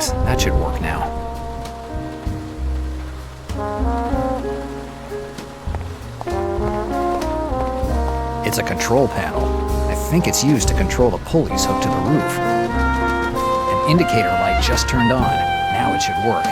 Yes, that should work now. It's a control panel. I think it's used to control the pulleys hooked to the roof. An indicator light just turned on. Now it should work.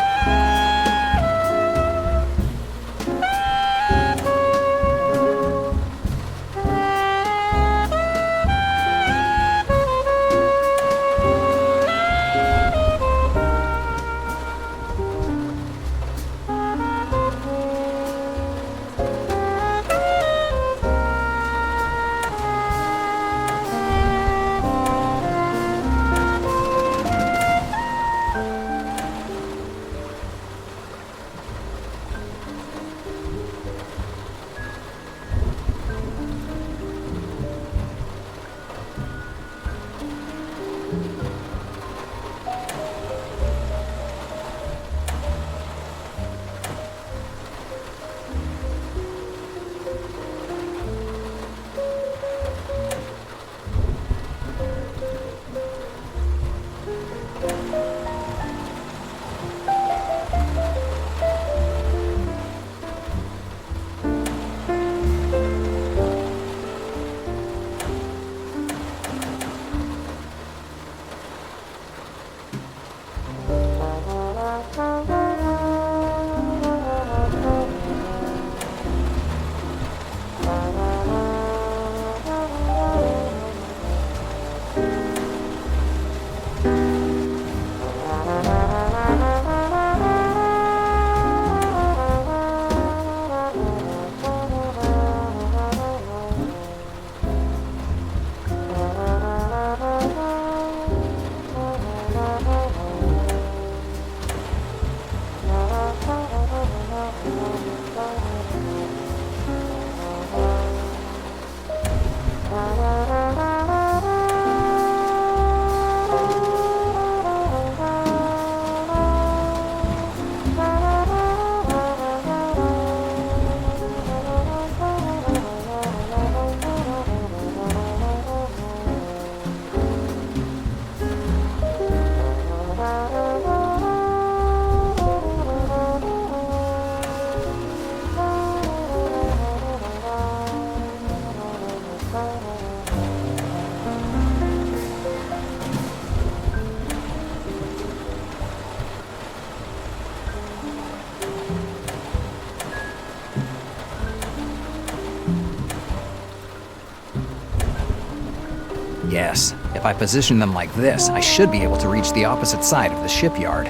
Yes, if I position them like this, I should be able to reach the opposite side of the shipyard.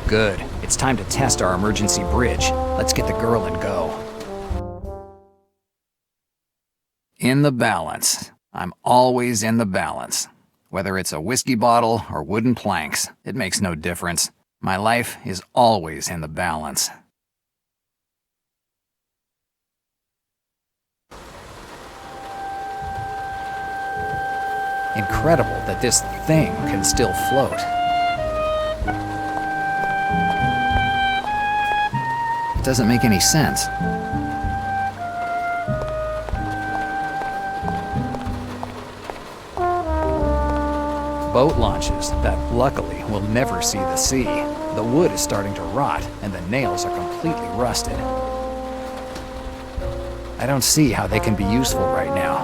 Good. It's time to test our emergency bridge. Let's get the girl and go. In the balance. I'm always in the balance. Whether it's a whiskey bottle or wooden planks, it makes no difference. My life is always in the balance. Incredible that this thing can still float. It doesn't make any sense. Boat launches that, luckily, will never see the sea. The wood is starting to rot, and the nails are completely rusted. I don't see how they can be useful right now.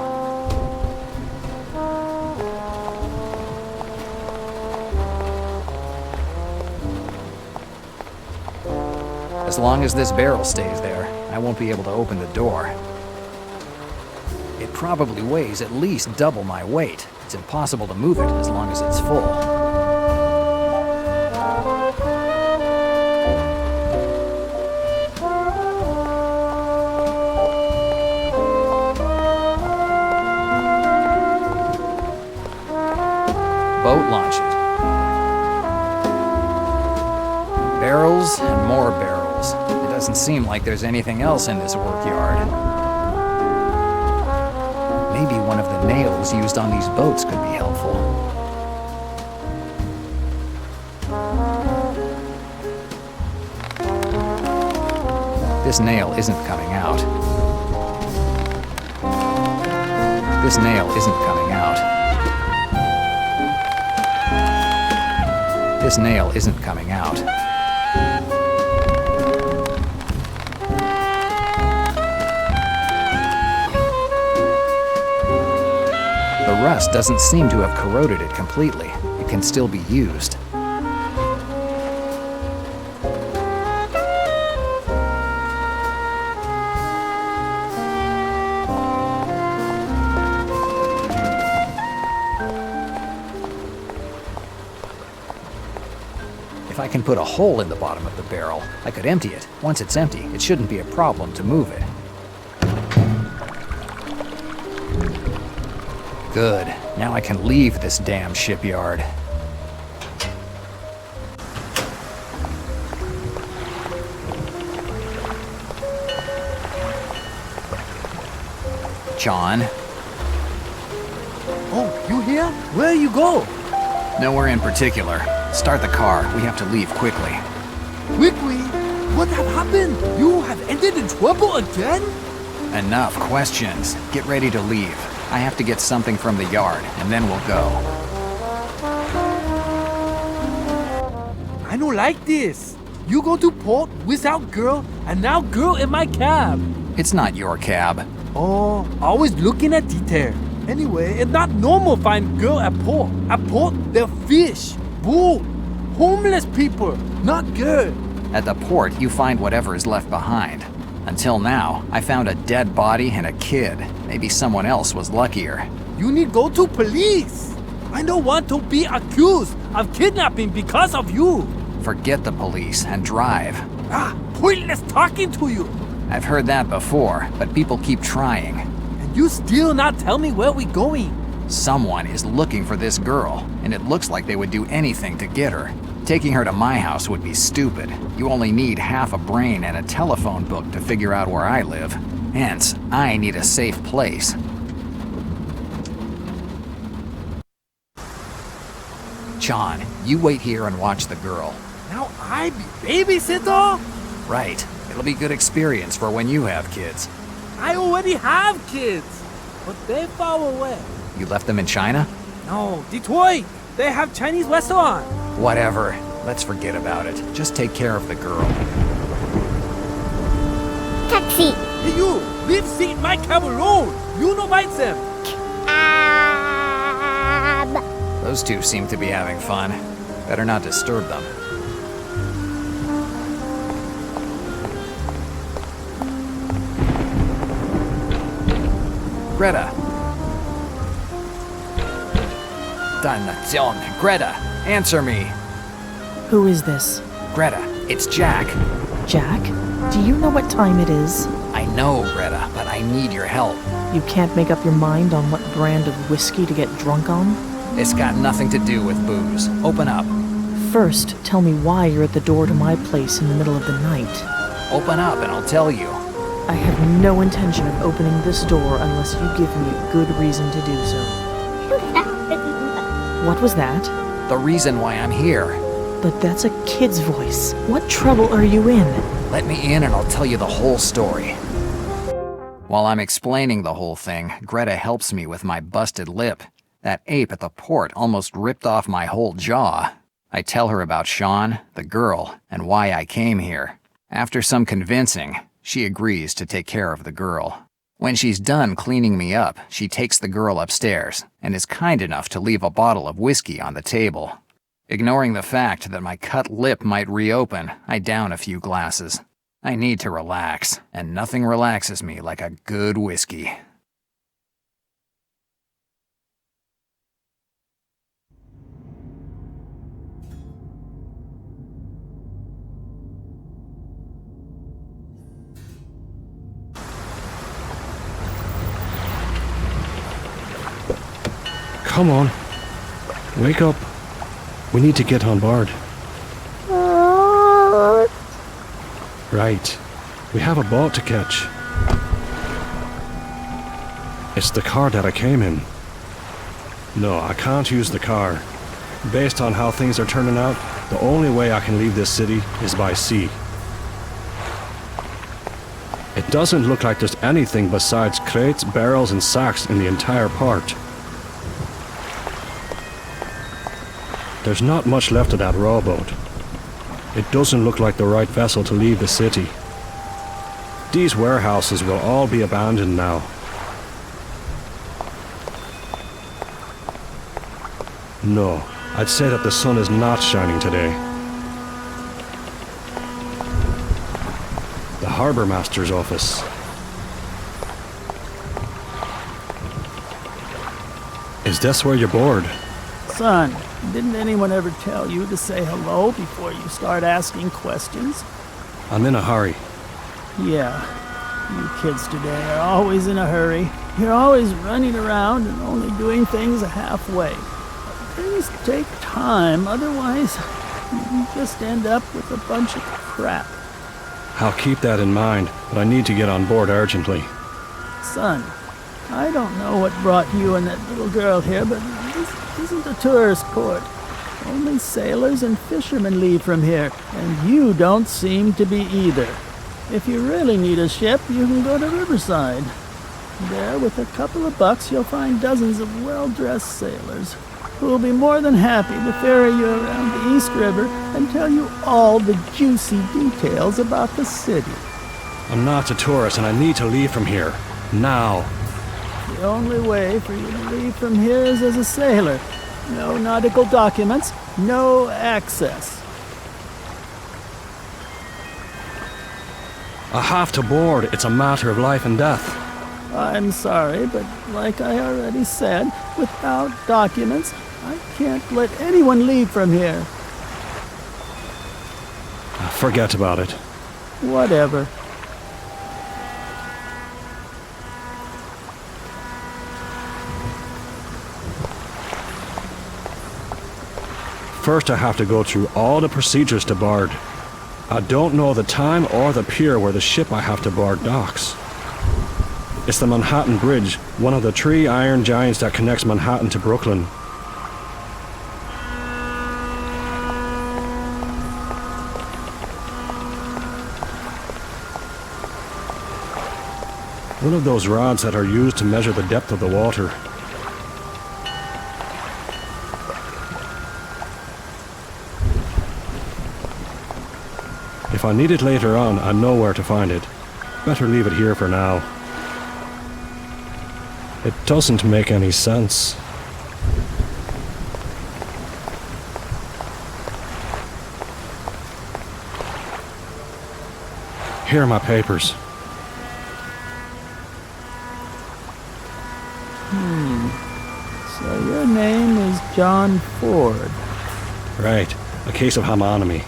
As long as this barrel stays there, I won't be able to open the door. It probably weighs at least double my weight. It's impossible to move it as long as it's full. Boat launches. Barrels and more barrels. It doesn't seem like there's anything else in this workyard. Maybe one of the nails used on these boats could be helpful. This nail isn't coming out. This nail isn't coming out. This nail isn't coming out. The rust doesn't seem to have corroded it completely. It can still be used. If I can put a hole in the bottom of the barrel, I could empty it. Once it's empty, it shouldn't be a problem to move it. Good. Now I can leave this damn shipyard. John? Oh, you here? Where you go? Nowhere in particular. Start the car. We have to leave quickly. Quickly? What have happened? You have ended in trouble again? Enough questions. Get ready to leave. I have to get something from the yard, and then we'll go. I don't like this. You go to port without girl, and now girl in my cab. It's not your cab. Oh, always looking at detail. Anyway, it's not normal find girl at port. At port, they're fish, bull, homeless people, not good. At the port, you find whatever is left behind. Until now, I found a dead body and a kid. Maybe someone else was luckier. You need go to police. I don't want to be accused of kidnapping because of you. Forget the police and drive. Pointless talking to you. I've heard that before, but people keep trying. And you still not tell me where we going. Someone is looking for this girl, and it looks like they would do anything to get her. Taking her to my house would be stupid. You only need half a brain and a telephone book to figure out where I live. Hence, I need a safe place. John, you wait here and watch the girl. Now I be babysitter? Right. It'll be good experience for when you have kids. I already have kids, but they're far away. You left them in China? No, Detroit. They have Chinese restaurant. Whatever. Let's forget about it. Just take care of the girl. Taxi. Hey you, leave seat my cab alone. You no bite them. Cab. Those two seem to be having fun. Better not disturb them. Greta. Dannazione. Greta, answer me. Who is this? Greta, it's Jack. Jack? Do you know what time it is? I know, Greta, but I need your help. You can't make up your mind on what brand of whiskey to get drunk on? It's got nothing to do with booze. Open up. First, tell me why you're at the door to my place in the middle of the night. Open up and I'll tell you. I have no intention of opening this door unless you give me a good reason to do so. What was that? The reason why I'm here. But that's a kid's voice. What trouble are you in? Let me in and I'll tell you the whole story. While I'm explaining the whole thing, Greta helps me with my busted lip. That ape at the port almost ripped off my whole jaw. I tell her about Sean, the girl, and why I came here. After some convincing, she agrees to take care of the girl. When she's done cleaning me up, she takes the girl upstairs and is kind enough to leave a bottle of whiskey on the table. Ignoring the fact that my cut lip might reopen, I down a few glasses. I need to relax, and nothing relaxes me like a good whiskey. Come on. Wake up. We need to get on board. Right. We have a boat to catch. It's the car that I came in. No, I can't use the car. Based on how things are turning out, the only way I can leave this city is by sea. It doesn't look like there's anything besides crates, barrels, and sacks in the entire port. There's not much left of that rowboat. It doesn't look like the right vessel to leave the city. These warehouses will all be abandoned now. No, I'd say that the sun is not shining today. The Harbour Master's office. Is this where you're bored? Son, didn't anyone ever tell you to say hello before you start asking questions? I'm in a hurry. Yeah, you kids today are always in a hurry. You're always running around and only doing things halfway. Things take time, otherwise you just end up with a bunch of crap. I'll keep that in mind, but I need to get on board urgently. Son, I don't know what brought you and that little girl here, but this isn't a tourist port. Only sailors and fishermen leave from here, and you don't seem to be either. If you really need a ship, you can go to Riverside. There, with a couple of bucks, you'll find dozens of well-dressed sailors who will be more than happy to ferry you around the East River and tell you all the juicy details about the city. I'm not a tourist and I need to leave from here. Now. The only way for you to leave from here is as a sailor. No nautical documents, no access. I have to board. It's a matter of life and death. I'm sorry, but like I already said, without documents, I can't let anyone leave from here. Forget about it. Whatever. First, I have to go through all the procedures to board. I don't know the time or the pier where the ship I have to board docks. It's the Manhattan Bridge, one of the 3 iron giants that connects Manhattan to Brooklyn. One of those rods that are used to measure the depth of the water. If I need it later on, I know where to find it. Better leave it here for now. It doesn't make any sense. Here are my papers. So your name is John Ford. Right, a case of homonymy.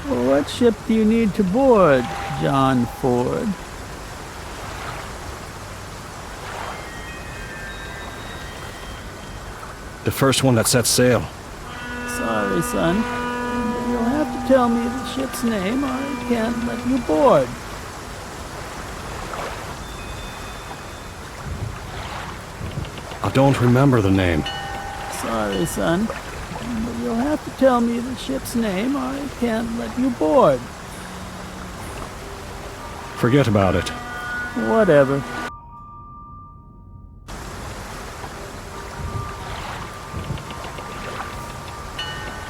Well, what ship do you need to board, John Ford? The first one that sets sail. Sorry, son. You'll have to tell me the ship's name or I can't let you board. I don't remember the name. Sorry, son. But you'll have to tell me the ship's name or I can't let you board. Forget about it. Whatever.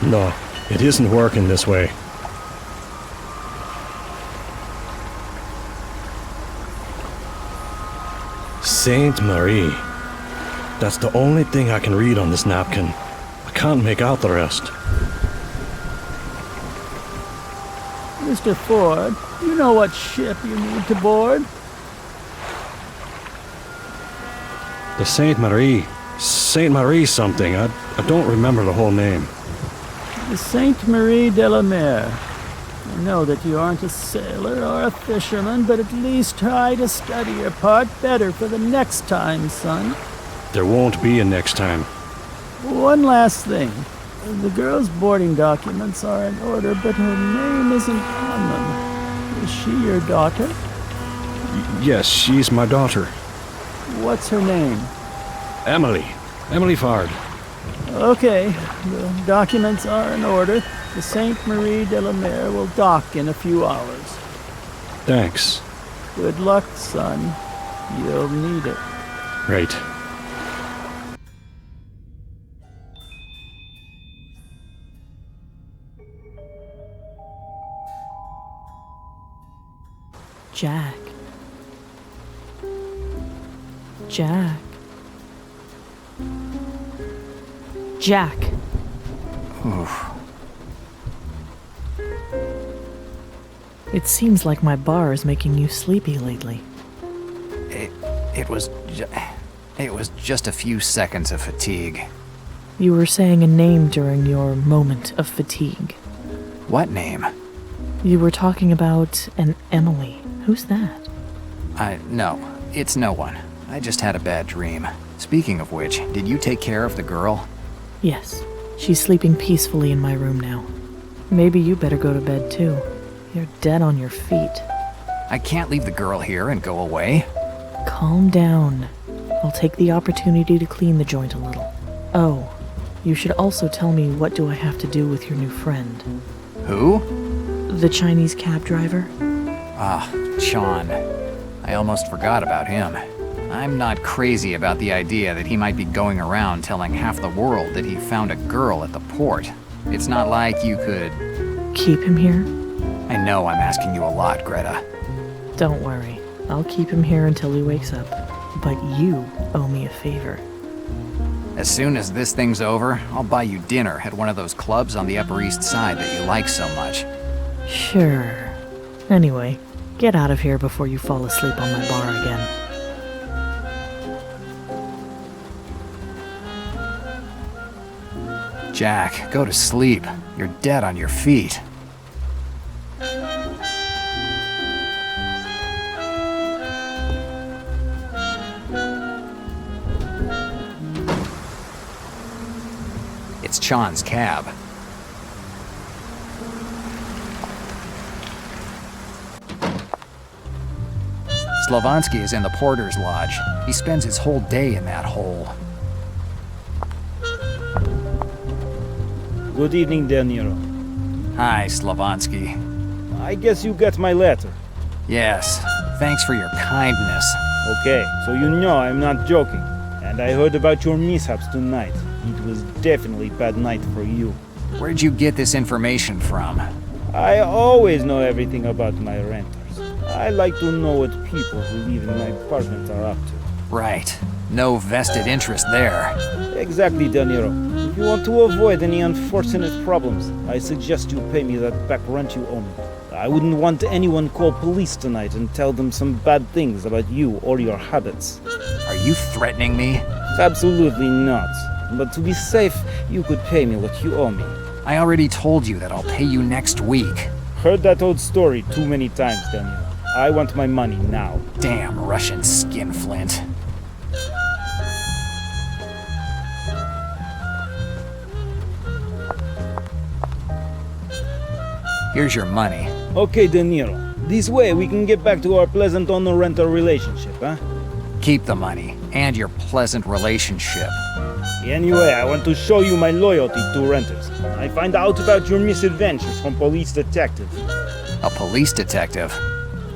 No, it isn't working this way. Sainte Marie. That's the only thing I can read on this napkin. I can't make out the rest. Mr. Ford, you know what ship you need to board? The Sainte Marie. Sainte Marie something. I don't remember the whole name. The Sainte Marie de la Mer. I know that you aren't a sailor or a fisherman, but at least try to study your part better for the next time, son. There won't be a next time. One last thing. The girl's boarding documents are in order, but her name isn't on them. Is she your daughter? Yes, she's my daughter. What's her name? Emily. Emily Fard. Okay, the documents are in order. The Sainte Marie de la Mer will dock in a few hours. Thanks. Good luck, son. You'll need it. Right. Jack. Jack. Jack. Oof. It seems like my bar is making you sleepy lately. It was just a few seconds of fatigue. You were saying a name during your moment of fatigue. What name? You were talking about an Emily. Who's that? No, it's no one. I just had a bad dream. Speaking of which, did you take care of the girl? Yes. She's sleeping peacefully in my room now. Maybe you better go to bed too. You're dead on your feet. I can't leave the girl here and go away. Calm down. I'll take the opportunity to clean the joint a little. Oh, you should also tell me, what do I have to do with your new friend? Who? The Chinese cab driver? Sean. I almost forgot about him. I'm not crazy about the idea that he might be going around telling half the world that he found a girl at the port. It's not like you could... Keep him here? I know I'm asking you a lot, Greta. Don't worry. I'll keep him here until he wakes up. But you owe me a favor. As soon as this thing's over, I'll buy you dinner at one of those clubs on the Upper East Side that you like so much. Sure. Anyway, get out of here before you fall asleep on my bar again. Jack, go to sleep. You're dead on your feet. It's Sean's cab. Slavansky is in the porter's lodge. He spends his whole day in that hole. Good evening, De Niro. Hi, Slavansky. I guess you got my letter. Yes, thanks for your kindness. Okay, so you know I'm not joking. And I heard about your mishaps tonight. It was definitely a bad night for you. Where'd you get this information from? I always know everything about my renters. I like to know what people who live in my apartment are up to. Right. No vested interest there. Exactly, De Niro. If you want to avoid any unfortunate problems, I suggest you pay me that back rent you owe me. I wouldn't want anyone call police tonight and tell them some bad things about you or your habits. Are you threatening me? Absolutely not. But to be safe, you could pay me what you owe me. I already told you that I'll pay you next week. Heard that old story too many times, Daniel. I want my money now. Damn Russian skinflint. Here's your money. Okay, De Niro. This way we can get back to our pleasant owner-renter relationship, huh? Keep the money and your pleasant relationship. Anyway, I want to show you my loyalty to renters. I find out about your misadventures from police detective. A police detective?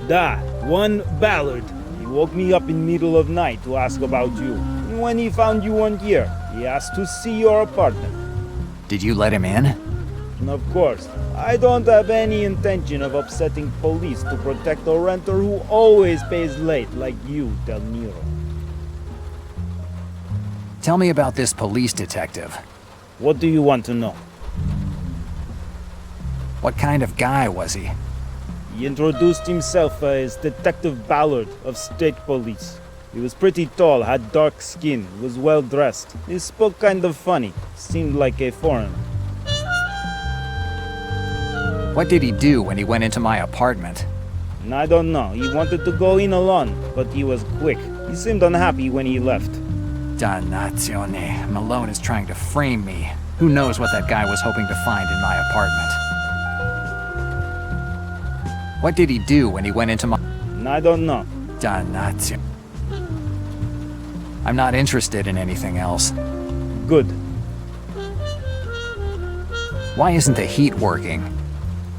Da, one Ballard. He woke me up in middle of night to ask about you. And when he found you one year, he asked to see your apartment. Did you let him in? And of course, I don't have any intention of upsetting police to protect a renter who always pays late like you, Del Niro. Tell me about this police detective. What do you want to know? What kind of guy was he? He introduced himself as Detective Ballard of State Police. He was pretty tall, had dark skin, was well dressed. He spoke kind of funny, seemed like a foreigner. What did he do when he went into my apartment? And I don't know, he wanted to go in alone, but he was quick. He seemed unhappy when he left. Dannazione. Malone is trying to frame me. Who knows what that guy was hoping to find in my apartment? What did he do when he went into my... And I don't know. Dannazione. I'm not interested in anything else. Good. Why isn't the heat working?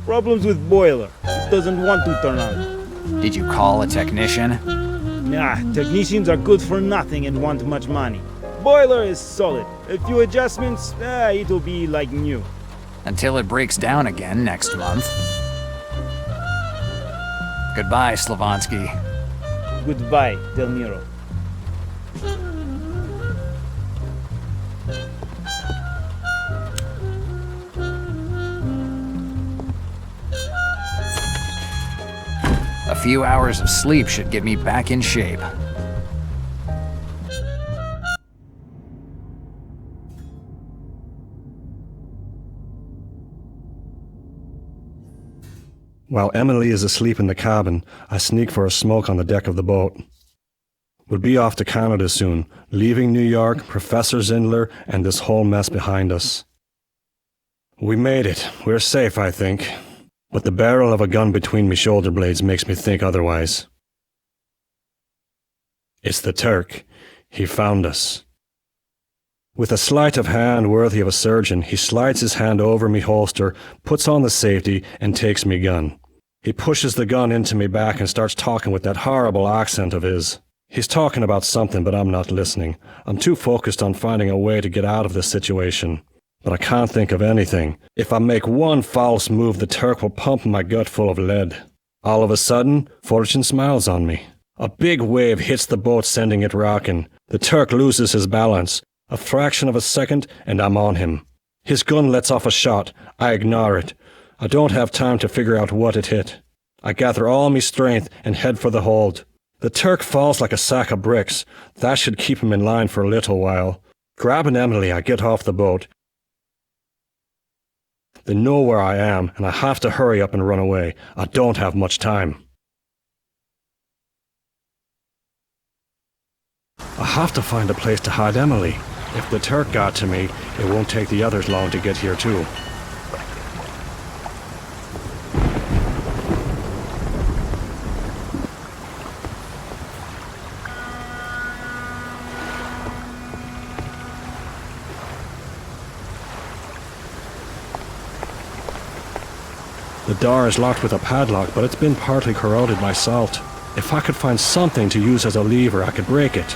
Problems with boiler. It doesn't want to turn on. Did you call a technician? Nah, technicians are good for nothing and want much money. Boiler is solid. A few adjustments, it'll be like new. Until it breaks down again next month. Goodbye, Slavonsky. Goodbye, Del Nero. A few hours of sleep should get me back in shape. While Emily is asleep in the cabin, I sneak for a smoke on the deck of the boat. We'll be off to Canada soon, leaving New York, Professor Zindler, and this whole mess behind us. We made it. We're safe, I think. But the barrel of a gun between me shoulder blades makes me think otherwise. It's the Turk. He found us. With a sleight of hand worthy of a surgeon, he slides his hand over me holster, puts on the safety, and takes me gun. He pushes the gun into me back and starts talking with that horrible accent of his. He's talking about something, but I'm not listening. I'm too focused on finding a way to get out of this situation. But I can't think of anything. If I make one false move, the Turk will pump my gut full of lead. All of a sudden, fortune smiles on me. A big wave hits the boat, sending it rocking. The Turk loses his balance. A fraction of a second, and I'm on him. His gun lets off a shot. I ignore it. I don't have time to figure out what it hit. I gather all my strength and head for the hold. The Turk falls like a sack of bricks. That should keep him in line for a little while. Grabbing Emily, I get off the boat. They know where I am, and I have to hurry up and run away. I don't have much time. I have to find a place to hide Emily. If the Turk got to me, it won't take the others long to get here too. The door is locked with a padlock, but it's been partly corroded by salt. If I could find something to use as a lever, I could break it.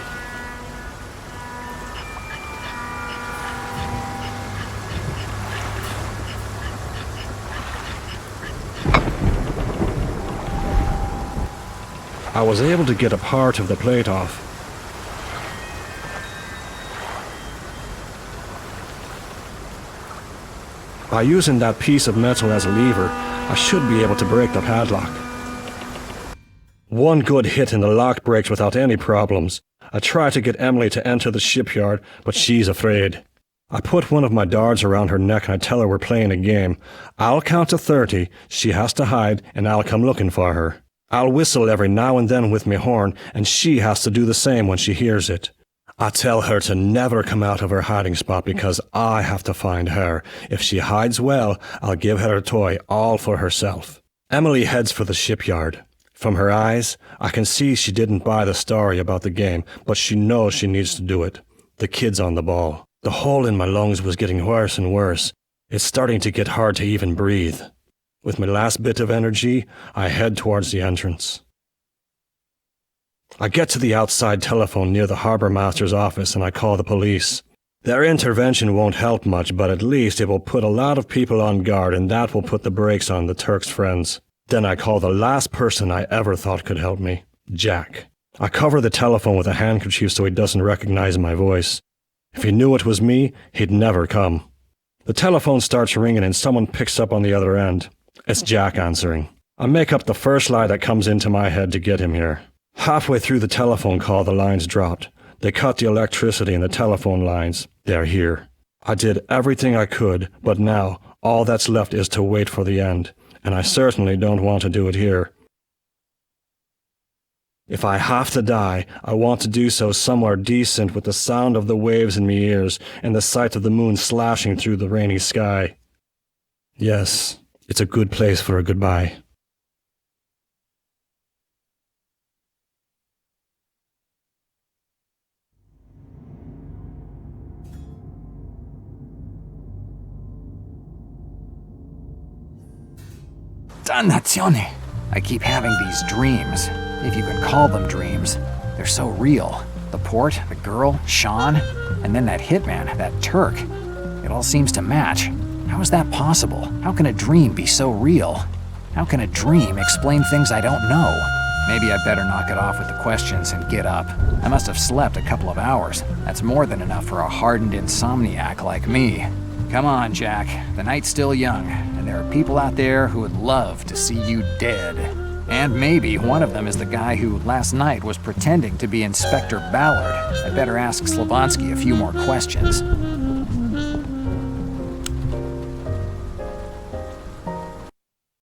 I was able to get a part of the plate off. By using that piece of metal as a lever, I should be able to break the padlock. One good hit and the lock breaks without any problems. I try to get Emily to enter the shipyard, but she's afraid. I put one of my darts around her neck and I tell her we're playing a game. I'll count to 30, she has to hide, and I'll come looking for her. I'll whistle every now and then with my horn, and she has to do the same when she hears it. I tell her to never come out of her hiding spot because I have to find her. If she hides well, I'll give her a toy all for herself. Emily heads for the shipyard. From her eyes, I can see she didn't buy the story about the game, but she knows she needs to do it. The kid's on the ball. The hole in my lungs was getting worse and worse. It's starting to get hard to even breathe. With my last bit of energy, I head towards the entrance. I get to the outside telephone near the harbour master's office and I call the police. Their intervention won't help much, but at least it will put a lot of people on guard and that will put the brakes on the Turk's friends. Then I call the last person I ever thought could help me, Jack. I cover the telephone with a handkerchief so he doesn't recognize my voice. If he knew it was me, he'd never come. The telephone starts ringing and someone picks up on the other end. It's Jack answering. I make up the first lie that comes into my head to get him here. Halfway through the telephone call, the lines dropped. They cut the electricity in the telephone lines. They're here. I did everything I could, but now all that's left is to wait for the end, and I certainly don't want to do it here. If I have to die, I want to do so somewhere decent with the sound of the waves in my ears and the sight of the moon slashing through the rainy sky. Yes, it's a good place for a goodbye. Dannazione! I keep having these dreams, if you can call them dreams. They're so real. The port, the girl, Sean, and then that hitman, that Turk. It all seems to match. How is that possible? How can a dream be so real? How can a dream explain things I don't know? Maybe I better knock it off with the questions and get up. I must have slept a couple of hours. That's more than enough for a hardened insomniac like me. Come on, Jack. The night's still young, and there are people out there who would love to see you dead. And maybe one of them is the guy who last night was pretending to be Inspector Ballard. I better ask Slavonsky a few more questions.